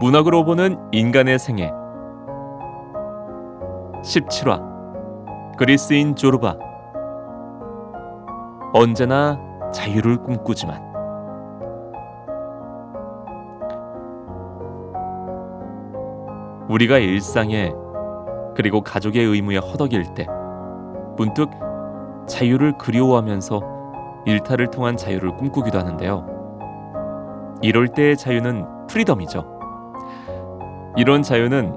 문학으로 보는 인간의 생애 17화 그리스인 조르바. 언제나 자유를 꿈꾸지만. 우리가 일상에 그리고 가족의 의무에 허덕일 때 문득 자유를 그리워하면서 일탈을 통한 자유를 꿈꾸기도 하는데요. 이럴 때의 자유는 프리덤이죠. 이런 자유는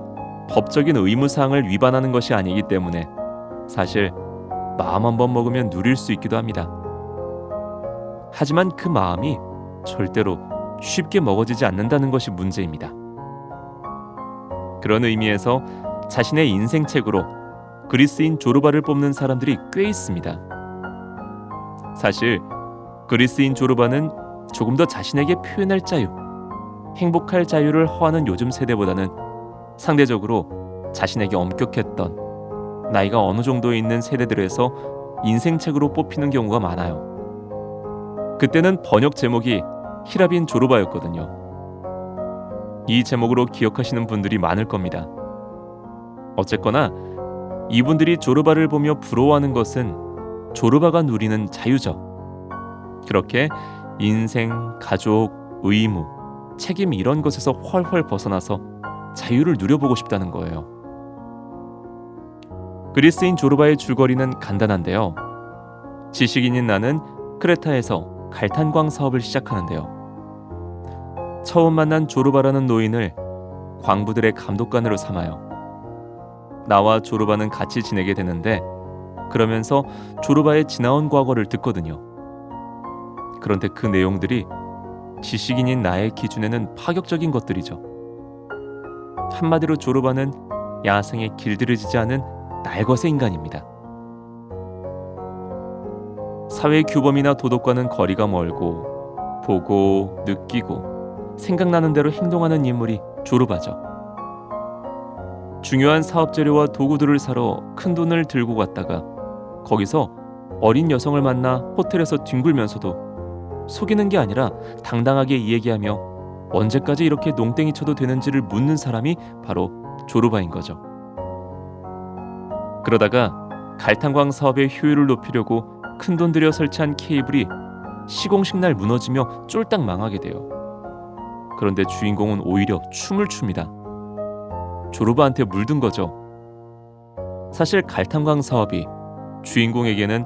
법적인 의무사항을 위반하는 것이 아니기 때문에 사실 마음 한번 먹으면 누릴 수 있기도 합니다. 하지만 그 마음이 절대로 쉽게 먹어지지 않는다는 것이 문제입니다. 그런 의미에서 자신의 인생책으로 그리스인 조르바를 뽑는 사람들이 꽤 있습니다. 사실 그리스인 조르바는 조금 더 자신에게 표현할 자유, 행복할 자유를 허하는 요즘 세대보다는 상대적으로 자신에게 엄격했던 나이가 어느 정도 있는 세대들에서 인생책으로 뽑히는 경우가 많아요. 그때는 번역 제목이 히라빈 조르바였거든요. 이 제목으로 기억하시는 분들이 많을 겁니다. 어쨌거나 이분들이 조르바를 보며 부러워하는 것은 조르바가 누리는 자유죠. 그렇게 인생, 가족, 의무, 책임 이런 것에서 훨훨 벗어나서 자유를 누려보고 싶다는 거예요. 그리스인 조르바의 줄거리는 간단한데요. 지식인인 나는 크레타에서 갈탄광 사업을 시작하는데요. 처음 만난 조르바라는 노인을 광부들의 감독관으로 삼아요. 나와 조르바는 같이 지내게 되는데 그러면서 조르바의 지나온 과거를 듣거든요. 그런데 그 내용들이 지식인인 나의 기준에는 파격적인 것들이죠. 한마디로 조르바는 야생에 길들여지지 않은 날것의 인간입니다. 사회 규범이나 도덕과는 거리가 멀고 보고 느끼고 생각나는 대로 행동하는 인물이 조르바죠. 중요한 사업 재료와 도구들을 사러 큰 돈을 들고 갔다가 거기서 어린 여성을 만나 호텔에서 뒹굴면서도 속이는 게 아니라 당당하게 이야기하며 언제까지 이렇게 농땡이 쳐도 되는지를 묻는 사람이 바로 조르바인 거죠. 그러다가 갈탄광 사업의 효율을 높이려고 큰돈 들여 설치한 케이블이 시공식 날 무너지며 쫄딱 망하게 돼요. 그런데 주인공은 오히려 춤을 춥니다. 조르바한테 물든 거죠. 사실 갈탄광 사업이 주인공에게는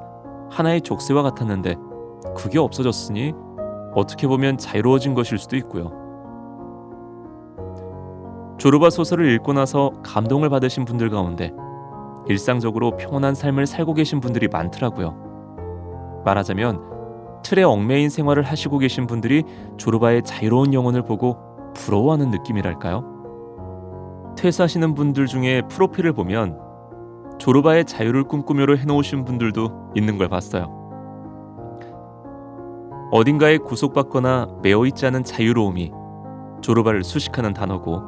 하나의 족쇄와 같았는데 그게 없어졌으니 어떻게 보면 자유로워진 것일 수도 있고요. 조르바 소설을 읽고 나서 감동을 받으신 분들 가운데 일상적으로 평온한 삶을 살고 계신 분들이 많더라고요. 말하자면 틀에 얽매인 생활을 하시고 계신 분들이 조르바의 자유로운 영혼을 보고 부러워하는 느낌이랄까요? 퇴사하시는 분들 중에 프로필을 보면 조르바의 자유를 꿈꾸며로 해놓으신 분들도 있는 걸 봤어요. 어딘가에 구속받거나 매어있지 않은 자유로움이 조르바를 수식하는 단어고,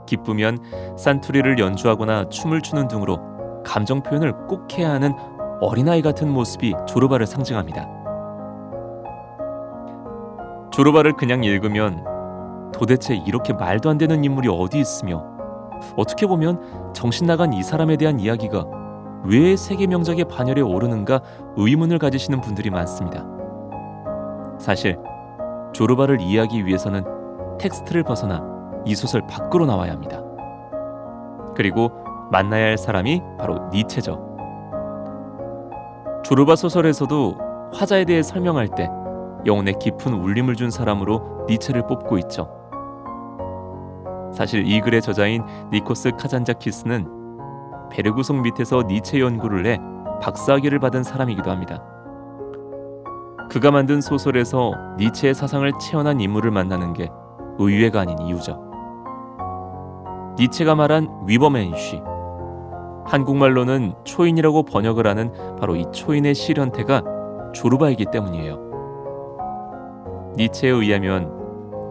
기쁘면 산투리를 연주하거나 춤을 추는 등으로 감정 표현을 꼭 해야 하는 어린아이 같은 모습이 조르바를 상징합니다. 조르바를 그냥 읽으면 도대체 이렇게 말도 안 되는 인물이 어디 있으며 어떻게 보면 정신 나간 이 사람에 대한 이야기가 왜 세계 명작의 반열에 오르는가 의문을 가지시는 분들이 많습니다. 사실 조르바를 이해하기 위해서는 텍스트를 벗어나 이 소설 밖으로 나와야 합니다. 그리고 만나야 할 사람이 바로 니체죠. 조르바 소설에서도 화자에 대해 설명할 때 영혼에 깊은 울림을 준 사람으로 니체를 뽑고 있죠. 사실 이 글의 저자인 니코스 카잔자키스는 베르구송 밑에서 니체 연구를 해 박사학위를 받은 사람이기도 합니다. 그가 만든 소설에서 니체의 사상을 체험한 인물을 만나는 게 의외가 아닌 이유죠. 니체가 말한 위버멘쉬, 한국말로는 초인이라고 번역을 하는 바로 이 초인의 실현태가 조르바이기 때문이에요. 니체에 의하면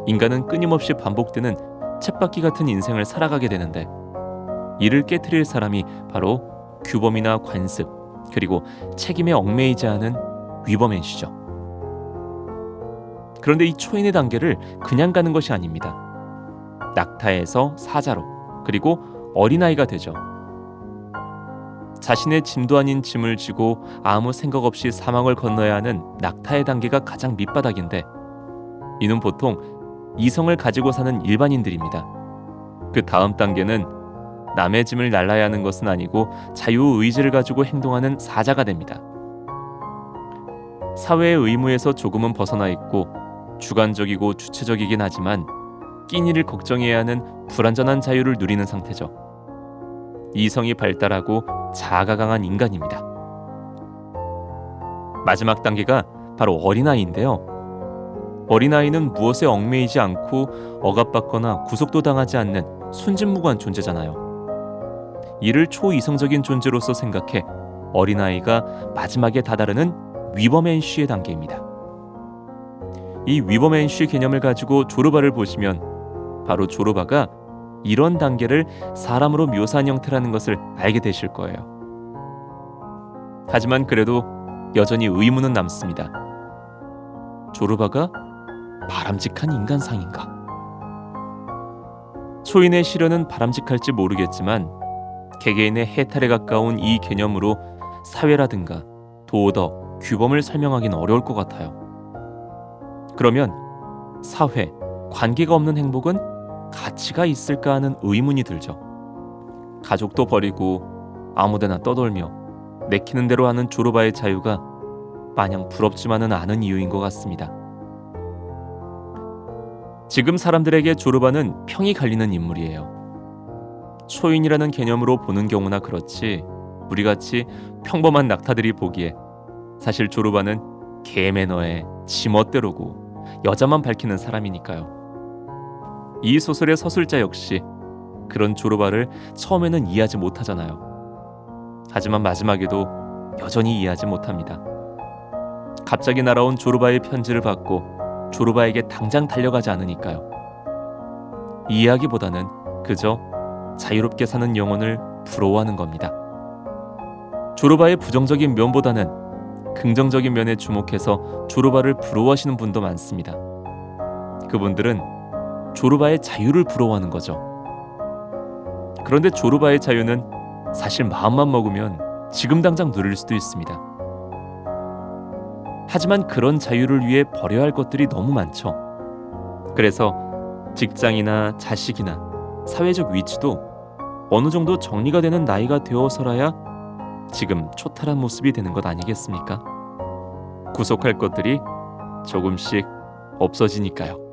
인간은 끊임없이 반복되는 쳇바퀴 같은 인생을 살아가게 되는데 이를 깨트릴 사람이 바로 규범이나 관습, 그리고 책임에 얽매이지 않은 위버맨시죠. 그런데 이 초인의 단계를 그냥 가는 것이 아닙니다. 낙타에서 사자로, 그리고 어린아이가 되죠. 자신의 짐도 아닌 짐을 지고 아무 생각 없이 사막을 건너야 하는 낙타의 단계가 가장 밑바닥인데, 이는 보통 이성을 가지고 사는 일반인들입니다. 그 다음 단계는 남의 짐을 날라야 하는 것은 아니고 자유의지를 가지고 행동하는 사자가 됩니다. 사회의 의무에서 조금은 벗어나 있고 주관적이고 주체적이긴 하지만 끼니를 걱정해야 하는 불완전한 자유를 누리는 상태죠. 이성이 발달하고 자아가 강한 인간입니다. 마지막 단계가 바로 어린아이인데요. 어린아이는 무엇에 얽매이지 않고 억압받거나 구속도 당하지 않는 순진무구한 존재잖아요. 이를 초이성적인 존재로서 생각해 어린아이가 마지막에 다다르는 위버맨쉬의 단계입니다. 이 위버맨쉬 개념을 가지고 조르바를 보시면 바로 조르바가 이런 단계를 사람으로 묘사한 형태라는 것을 알게 되실 거예요. 하지만 그래도 여전히 의문은 남습니다. 조르바가 바람직한 인간상인가? 초인의 시련은 바람직할지 모르겠지만 개개인의 해탈에 가까운 이 개념으로 사회라든가 도덕, 규범을 설명하기는 어려울 것 같아요. 그러면 사회, 관계가 없는 행복은 가치가 있을까 하는 의문이 들죠. 가족도 버리고 아무데나 떠돌며 내키는 대로 하는 조르바의 자유가 마냥 부럽지만은 않은 이유인 것 같습니다. 지금 사람들에게 조르바는 평이 갈리는 인물이에요. 초인이라는 개념으로 보는 경우나 그렇지, 우리같이 평범한 낙타들이 보기에 사실 조르바는 개 매너에 지멋대로고 여자만 밝히는 사람이니까요. 이 소설의 서술자 역시 그런 조르바를 처음에는 이해하지 못하잖아요. 하지만 마지막에도 여전히 이해하지 못합니다. 갑자기 날아온 조르바의 편지를 받고 조르바에게 당장 달려가지 않으니까요. 이해하기보다는 그저 자유롭게 사는 영혼을 부러워하는 겁니다. 조르바의 부정적인 면보다는 긍정적인 면에 주목해서 조르바를 부러워하시는 분도 많습니다. 그분들은 조르바의 자유를 부러워하는 거죠. 그런데 조르바의 자유는 사실 마음만 먹으면 지금 당장 누릴 수도 있습니다. 하지만 그런 자유를 위해 버려야 할 것들이 너무 많죠. 그래서 직장이나 자식이나 사회적 위치도 어느 정도 정리가 되는 나이가 되어서라야 지금 초탈한 모습이 되는 것 아니겠습니까? 구속할 것들이 조금씩 없어지니까요.